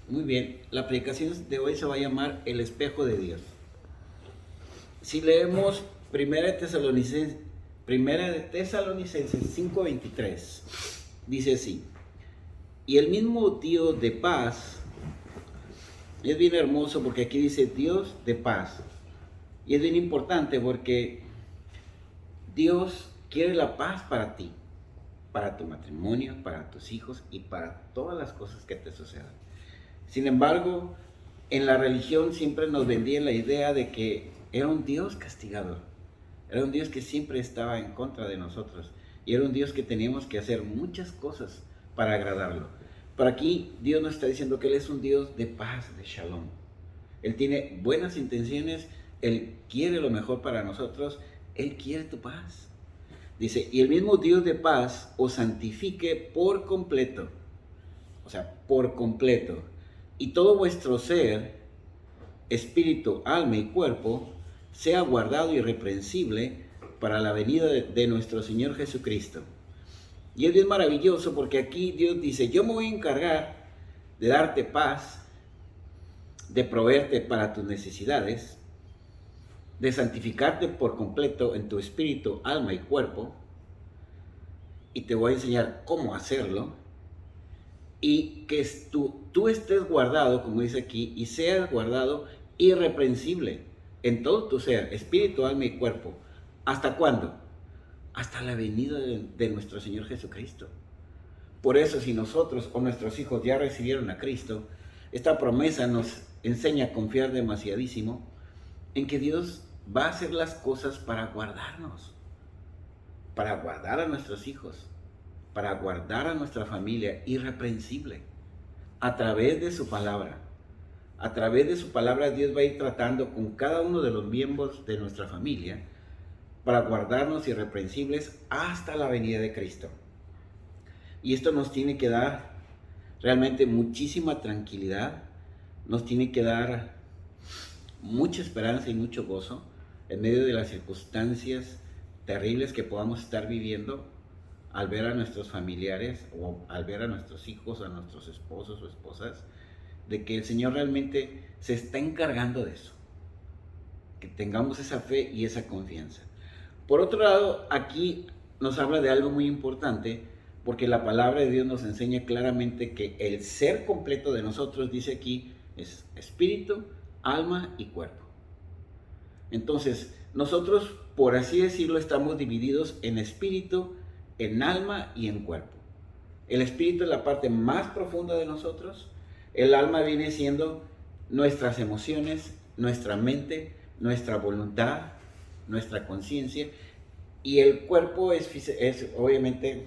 Muy bien, la predicación de hoy se va a llamar El espejo de Dios. Si leemos Primera de Tesalonicenses 5:23, dice así: y el mismo Dios de paz, es bien hermoso porque aquí dice Dios de paz, y es bien importante porque Dios quiere la paz para ti, para tu matrimonio, para tus hijos y para todas las cosas que te sucedan. Sin embargo, en la religión siempre nos vendían la idea de que era un Dios castigador, era un Dios que siempre estaba en contra de nosotros y era un Dios que teníamos que hacer muchas cosas para agradarlo. Pero aquí Dios nos está diciendo que Él es un Dios de paz, de shalom. Él tiene buenas intenciones, Él quiere lo mejor para nosotros, Él quiere tu paz. Dice, y el mismo Dios de paz os santifique por completo, o sea, por completo, y todo vuestro ser, espíritu, alma y cuerpo, sea guardado irreprensible para la venida de nuestro Señor Jesucristo. Y es bien maravilloso porque aquí Dios dice, yo me voy a encargar de darte paz, de proveerte para tus necesidades, de santificarte por completo en tu espíritu, alma y cuerpo, y te voy a enseñar cómo hacerlo, y que tú estés guardado, como dice aquí, y seas guardado irreprensible en todo tu ser, espíritu, alma y cuerpo. ¿Hasta cuándo? Hasta la venida de nuestro Señor Jesucristo. Por eso, si nosotros o nuestros hijos ya recibieron a Cristo, esta promesa nos enseña a confiar demasiadísimo en que Dios va a hacer las cosas para guardarnos, para guardar a nuestros hijos, para guardar a nuestra familia irreprensible a través de su palabra. A través de su palabra Dios va a ir tratando con cada uno de los miembros de nuestra familia para guardarnos irreprensibles hasta la venida de Cristo. Y esto nos tiene que dar realmente muchísima tranquilidad, nos tiene que dar mucha esperanza y mucho gozo en medio de las circunstancias terribles que podamos estar viviendo al ver a nuestros familiares o al ver a nuestros hijos, a nuestros esposos o esposas, de que el Señor realmente se está encargando de eso, que tengamos esa fe y esa confianza. Por otro lado, aquí nos habla de algo muy importante, porque la palabra de Dios nos enseña claramente que el ser completo de nosotros, dice aquí, es espíritu, alma y cuerpo. Entonces, nosotros, por así decirlo, estamos divididos en espíritu, en alma y en cuerpo. El espíritu es la parte más profunda de nosotros. El alma viene siendo nuestras emociones, nuestra mente, nuestra voluntad, nuestra conciencia. Y el cuerpo es obviamente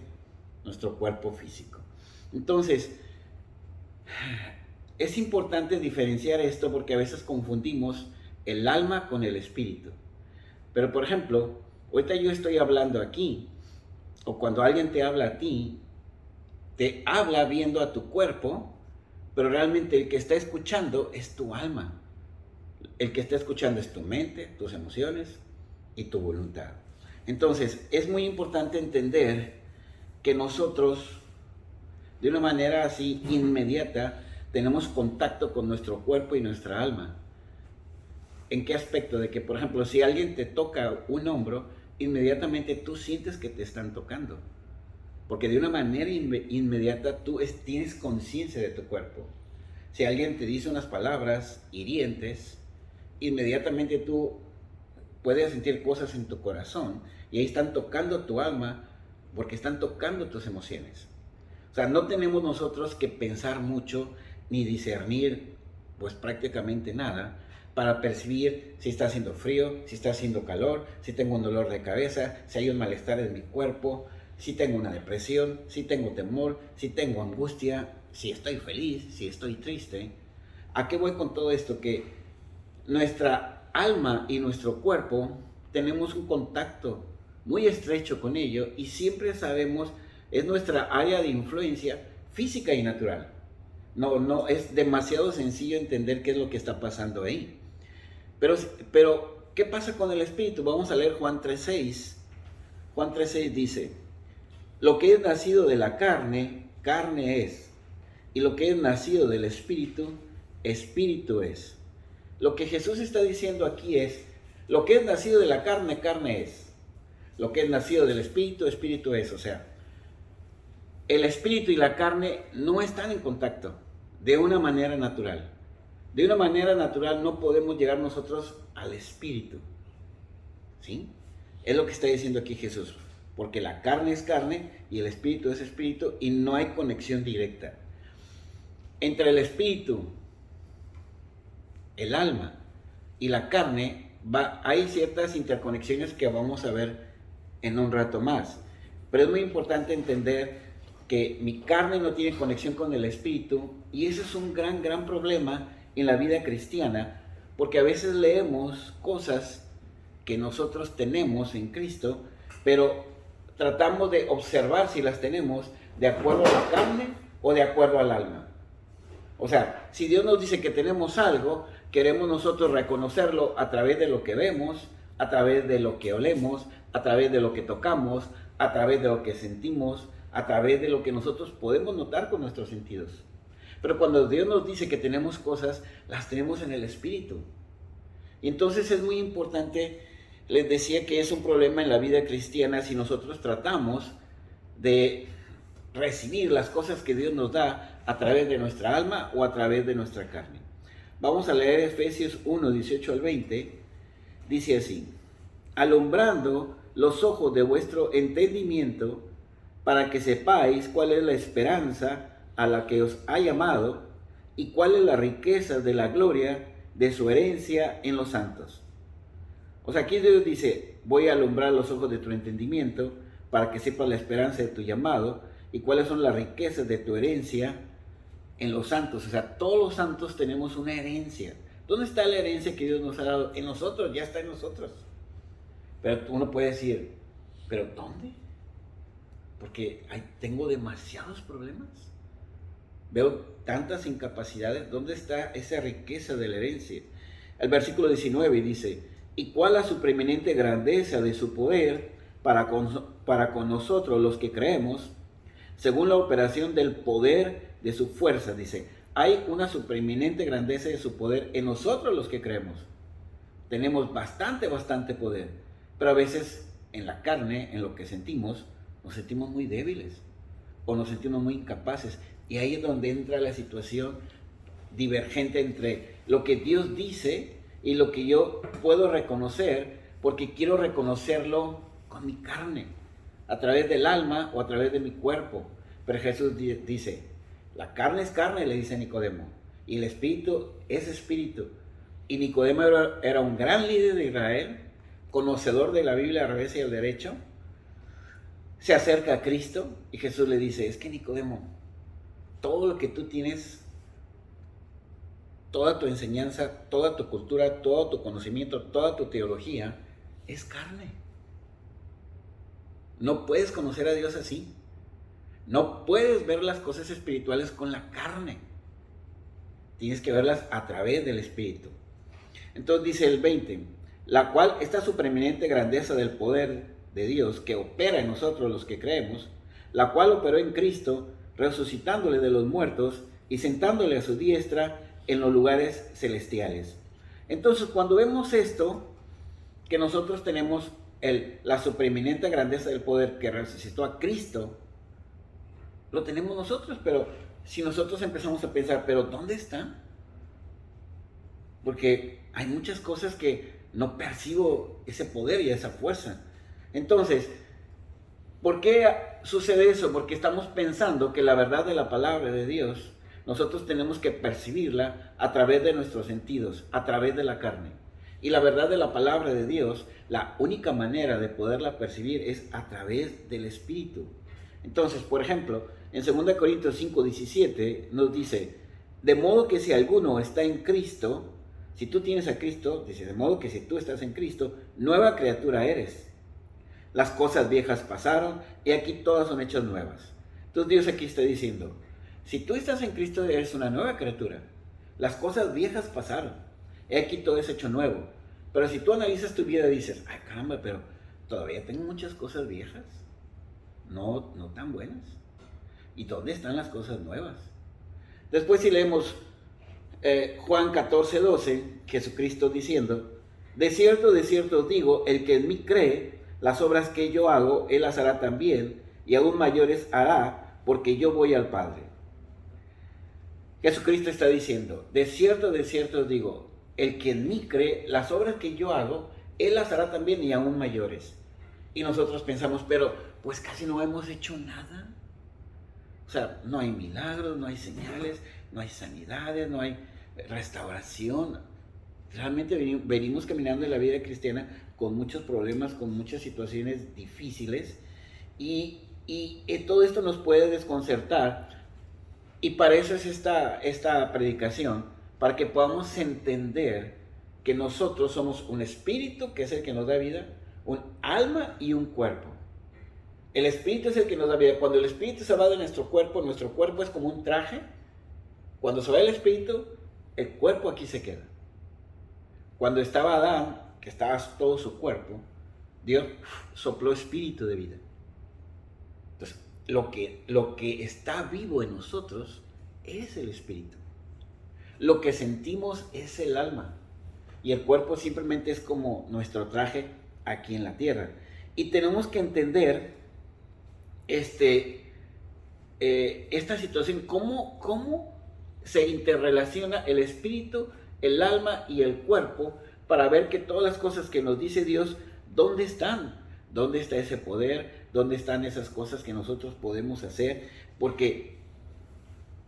nuestro cuerpo físico. Entonces, es importante diferenciar esto porque a veces confundimos el alma con el espíritu. Pero por ejemplo, ahorita yo estoy hablando aquí, o cuando alguien te habla a ti, te habla viendo a tu cuerpo, pero realmente el que está escuchando es tu alma. El que está escuchando es tu mente, tus emociones y tu voluntad. Entonces, es muy importante entender que nosotros, de una manera así inmediata, tenemos contacto con nuestro cuerpo y nuestra alma. ¿En qué aspecto? De que, por ejemplo, si alguien te toca un hombro, inmediatamente tú sientes que te están tocando. Porque de una manera inmediata tú tienes conciencia de tu cuerpo. Si alguien te dice unas palabras hirientes, inmediatamente tú puedes sentir cosas en tu corazón y ahí están tocando tu alma porque están tocando tus emociones. O sea, no tenemos nosotros que pensar mucho ni discernir pues prácticamente nada para percibir si está haciendo frío, si está haciendo calor, si tengo un dolor de cabeza, si hay un malestar en mi cuerpo, si tengo una depresión, si tengo temor, si tengo angustia, si estoy feliz, si estoy triste. ¿A qué voy con todo esto? Que nuestra alma y nuestro cuerpo tenemos un contacto muy estrecho con ello y siempre sabemos, es nuestra área de influencia física y natural. No es demasiado sencillo entender qué es lo que está pasando ahí. Pero ¿qué pasa con el espíritu? Vamos a leer Juan 3:6. Juan 3:6 dice: lo que es nacido de la carne, carne es, y lo que es nacido del Espíritu, Espíritu es. Lo que Jesús está diciendo aquí es, lo que es nacido de la carne, carne es. Lo que es nacido del Espíritu, Espíritu es. O sea, el Espíritu y la carne no están en contacto de una manera natural. De una manera natural no podemos llegar nosotros al Espíritu. ¿Sí? Es lo que está diciendo aquí Jesús. Porque la carne es carne y el Espíritu es Espíritu y no hay conexión directa. Entre el Espíritu, el alma y la carne hay ciertas interconexiones que vamos a ver en un rato más. Pero es muy importante entender que mi carne no tiene conexión con el Espíritu y eso es un gran problema en la vida cristiana, porque a veces leemos cosas que nosotros tenemos en Cristo, pero tratamos de observar si las tenemos de acuerdo a la carne o de acuerdo al alma. O sea, si Dios nos dice que tenemos algo, queremos nosotros reconocerlo a través de lo que vemos, a través de lo que olemos, a través de lo que tocamos, a través de lo que sentimos, a través de lo que nosotros podemos notar con nuestros sentidos. Pero cuando Dios nos dice que tenemos cosas, las tenemos en el Espíritu. Y entonces es muy importante, les decía que es un problema en la vida cristiana si nosotros tratamos de recibir las cosas que Dios nos da a través de nuestra alma o a través de nuestra carne. Vamos a leer Efesios 1, 18 al 20. Dice así: alumbrando los ojos de vuestro entendimiento, para que sepáis cuál es la esperanza a la que os ha llamado y cuál es la riqueza de la gloria de su herencia en los santos. O sea, aquí Dios dice, voy a alumbrar los ojos de tu entendimiento para que sepas la esperanza de tu llamado y cuáles son las riquezas de tu herencia en los santos. O sea, todos los santos tenemos una herencia. ¿Dónde está la herencia que Dios nos ha dado? En nosotros, ya está en nosotros. Pero uno puede decir, ¿pero dónde? Porque tengo demasiados problemas. Veo tantas incapacidades. ¿Dónde está esa riqueza de la herencia? El versículo 19 dice, ¿y cuál la supreeminente grandeza de su poder para con nosotros los que creemos? Según la operación del poder de su fuerza, dice, hay una supreeminente grandeza de su poder en nosotros los que creemos. Tenemos bastante poder, pero a veces en la carne, en lo que sentimos, nos sentimos muy débiles o nos sentimos muy incapaces. Y ahí es donde entra la situación divergente entre lo que Dios dice y lo que yo puedo reconocer, porque quiero reconocerlo con mi carne, a través del alma o a través de mi cuerpo. Pero Jesús dice, la carne es carne, le dice Nicodemo, y el espíritu es espíritu. Y Nicodemo era un gran líder de Israel, conocedor de la Biblia al revés y al derecho. Se acerca a Cristo y Jesús le dice, es que Nicodemo, todo lo que tú tienes, toda tu enseñanza, toda tu cultura, todo tu conocimiento, toda tu teología, es carne. No puedes conocer a Dios así. No puedes ver las cosas espirituales con la carne. Tienes que verlas a través del Espíritu. Entonces dice el 20, la cual esta supreeminente grandeza del poder de Dios que opera en nosotros los que creemos, la cual operó en Cristo, resucitándole de los muertos y sentándole a su diestra en los lugares celestiales. Entonces, cuando vemos esto, que nosotros tenemos la supreeminente grandeza del poder que resucitó a Cristo, lo tenemos nosotros, pero si nosotros empezamos a pensar, ¿pero dónde está? Porque hay muchas cosas que no percibo ese poder y esa fuerza. Entonces, ¿por qué sucede eso? Porque estamos pensando que la verdad de la palabra de Dios, nosotros tenemos que percibirla a través de nuestros sentidos, a través de la carne. Y la verdad de la palabra de Dios, la única manera de poderla percibir es a través del Espíritu. Entonces, por ejemplo, en 2 Corintios 5, 17 nos dice, de modo que si alguno está en Cristo, si tú tienes a Cristo, dice, de modo que si tú estás en Cristo, nueva criatura eres. Las cosas viejas pasaron y aquí todas son hechas nuevas. Entonces Dios aquí está diciendo, si tú estás en Cristo eres una nueva criatura. Las cosas viejas pasaron y aquí todo es hecho nuevo. Pero si tú analizas tu vida y dices, ay caramba, pero todavía tengo muchas cosas viejas, no tan buenas. ¿Y dónde están las cosas nuevas? Después si leemos Juan 14:12, Jesucristo diciendo, de cierto os digo, el que en mí cree, las obras que yo hago, él las hará también, y aún mayores hará, porque yo voy al Padre. Jesucristo está diciendo, de cierto os digo, el que en mí cree, las obras que yo hago, él las hará también y aún mayores. Y nosotros pensamos, pero pues casi no hemos hecho nada. O sea, no hay milagros, no hay señales, no hay sanidades, no hay restauración. Realmente venimos caminando en la vida cristiana con muchos problemas, con muchas situaciones difíciles y todo esto nos puede desconcertar. Y para eso es esta predicación, para que podamos entender que nosotros somos un espíritu, que es el que nos da vida, un alma y un cuerpo. El espíritu es el que nos da vida. Cuando el espíritu se va de nuestro cuerpo es como un traje. Cuando se va el espíritu, el cuerpo aquí se queda. Cuando estaba Adán, que estaba todo su cuerpo, Dios sopló espíritu de vida. Entonces, lo que está vivo en nosotros es el espíritu. Lo que sentimos es el alma. Y el cuerpo simplemente es como nuestro traje aquí en la tierra. Y tenemos que entender esta situación, cómo se interrelaciona el espíritu, el alma y el cuerpo, para ver que todas las cosas que nos dice Dios, ¿dónde están? ¿Dónde está ese poder? ¿Dónde están esas cosas que nosotros podemos hacer? Porque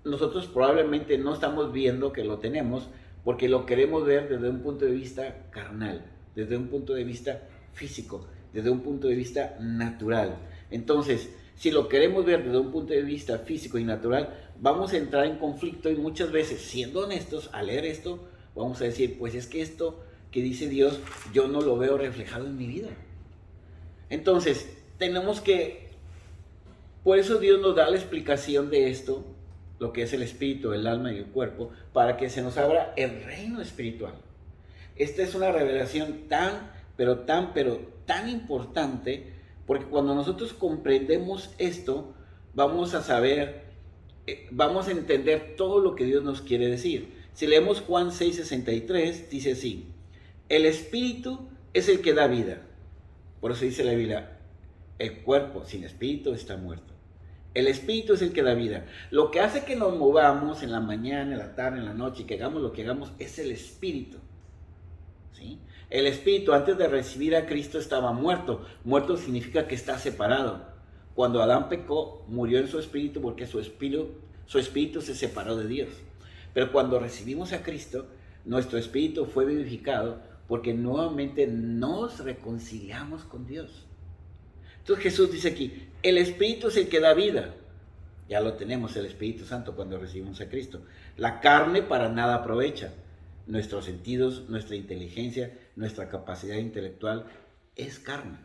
nosotros probablemente no estamos viendo que lo tenemos, porque lo queremos ver desde un punto de vista carnal, desde un punto de vista físico, desde un punto de vista natural. Entonces, si lo queremos ver desde un punto de vista físico y natural, vamos a entrar en conflicto y muchas veces, siendo honestos, al leer esto, vamos a decir, pues es que esto que dice Dios, yo no lo veo reflejado en mi vida. Entonces, tenemos que, por eso Dios nos da la explicación de esto, lo que es el espíritu, el alma y el cuerpo, para que se nos abra el reino espiritual. Esta es una revelación tan importante, porque cuando nosotros comprendemos esto, vamos a saber, vamos a entender todo lo que Dios nos quiere decir. Si leemos Juan 6:63, dice así, el espíritu es el que da vida. Por eso dice la Biblia, el cuerpo sin espíritu está muerto. El espíritu es el que da vida. Lo que hace que nos movamos en la mañana, en la tarde, en la noche, y que hagamos lo que hagamos, es el espíritu. ¿Sí? El espíritu antes de recibir a Cristo estaba muerto. Muerto significa que está separado. Cuando Adán pecó, murió en su espíritu porque su espíritu se separó de Dios. Pero cuando recibimos a Cristo, nuestro espíritu fue vivificado porque nuevamente nos reconciliamos con Dios. Entonces Jesús dice aquí, el espíritu es el que da vida. Ya lo tenemos, el Espíritu Santo, cuando recibimos a Cristo. La carne para nada aprovecha. Nuestros sentidos, nuestra inteligencia, nuestra capacidad intelectual es carne.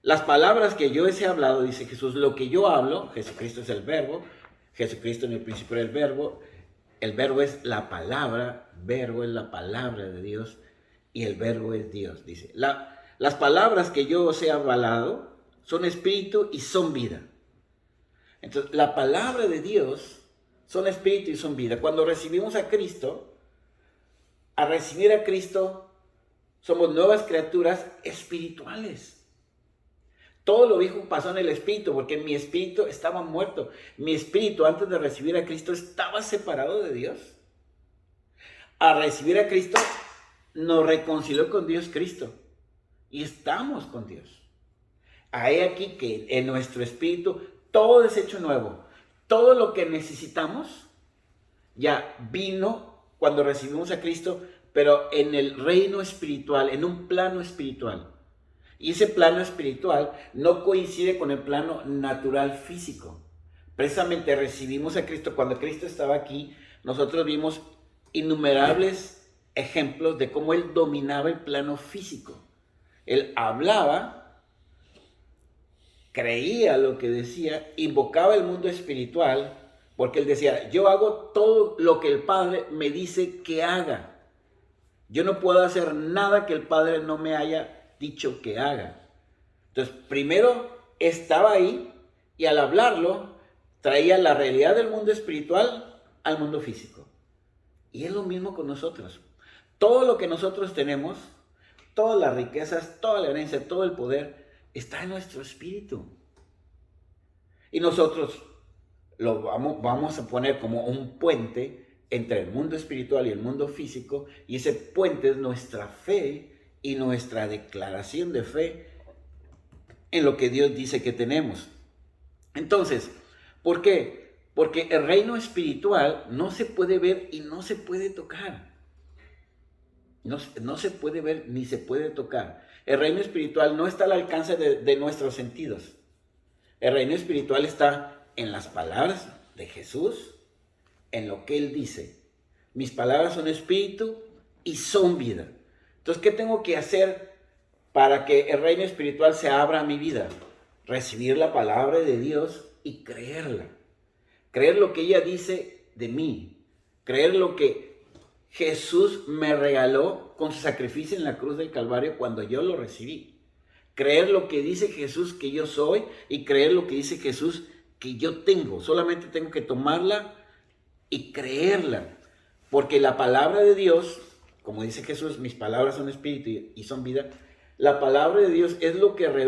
Las palabras que yo os he hablado, dice Jesús, lo que yo hablo, Jesucristo es el verbo, Jesucristo en el principio era el verbo es la palabra, verbo es la palabra de Dios y el verbo es Dios, dice. Las palabras que yo os he hablado son espíritu y son vida. Entonces, la palabra de Dios son espíritu y son vida. Cuando recibimos a Cristo, al recibir a Cristo, somos nuevas criaturas espirituales. Todo lo viejo pasó en el espíritu, porque mi espíritu estaba muerto. Mi espíritu, antes de recibir a Cristo, estaba separado de Dios. Al recibir a Cristo, nos reconcilió con Dios Cristo. Y estamos con Dios. Hay aquí que en nuestro espíritu todo es hecho nuevo. Todo lo que necesitamos ya vino cuando recibimos a Cristo, pero en el reino espiritual, en un plano espiritual. Y ese plano espiritual no coincide con el plano natural físico. Precisamente recibimos a Cristo. Cuando Cristo estaba aquí, nosotros vimos innumerables ejemplos de cómo Él dominaba el plano físico. Él hablaba, creía lo que decía, invocaba el mundo espiritual, porque Él decía, yo hago todo lo que el Padre me dice que haga. Yo no puedo hacer nada que el Padre no me haya dicho que haga. Entonces, primero estaba ahí y al hablarlo, traía la realidad del mundo espiritual al mundo físico. Y es lo mismo con nosotros. Todo lo que nosotros tenemos, todas las riquezas, toda la herencia, todo el poder, está en nuestro espíritu. Y nosotros lo vamos a poner como un puente entre el mundo espiritual y el mundo físico, y ese puente es nuestra fe y nuestra declaración de fe en lo que Dios dice que tenemos. Entonces, ¿por qué? Porque el reino espiritual no se puede ver y no se puede tocar. No se puede ver ni se puede tocar. El reino espiritual no está al alcance de nuestros sentidos. El reino espiritual está en las palabras de Jesús, en lo que Él dice. Mis palabras son espíritu y son vida. Entonces, ¿qué tengo que hacer para que el reino espiritual se abra a mi vida? Recibir la palabra de Dios y creerla. Creer lo que ella dice de mí. Creer lo que Jesús me regaló con su sacrificio en la cruz del Calvario cuando yo lo recibí. Creer lo que dice Jesús que yo soy y creer lo que dice Jesús que yo tengo. Solamente tengo que tomarla y creerla. Porque la palabra de Dios, como dice Jesús, mis palabras son espíritu y son vida. La palabra de Dios es lo que revela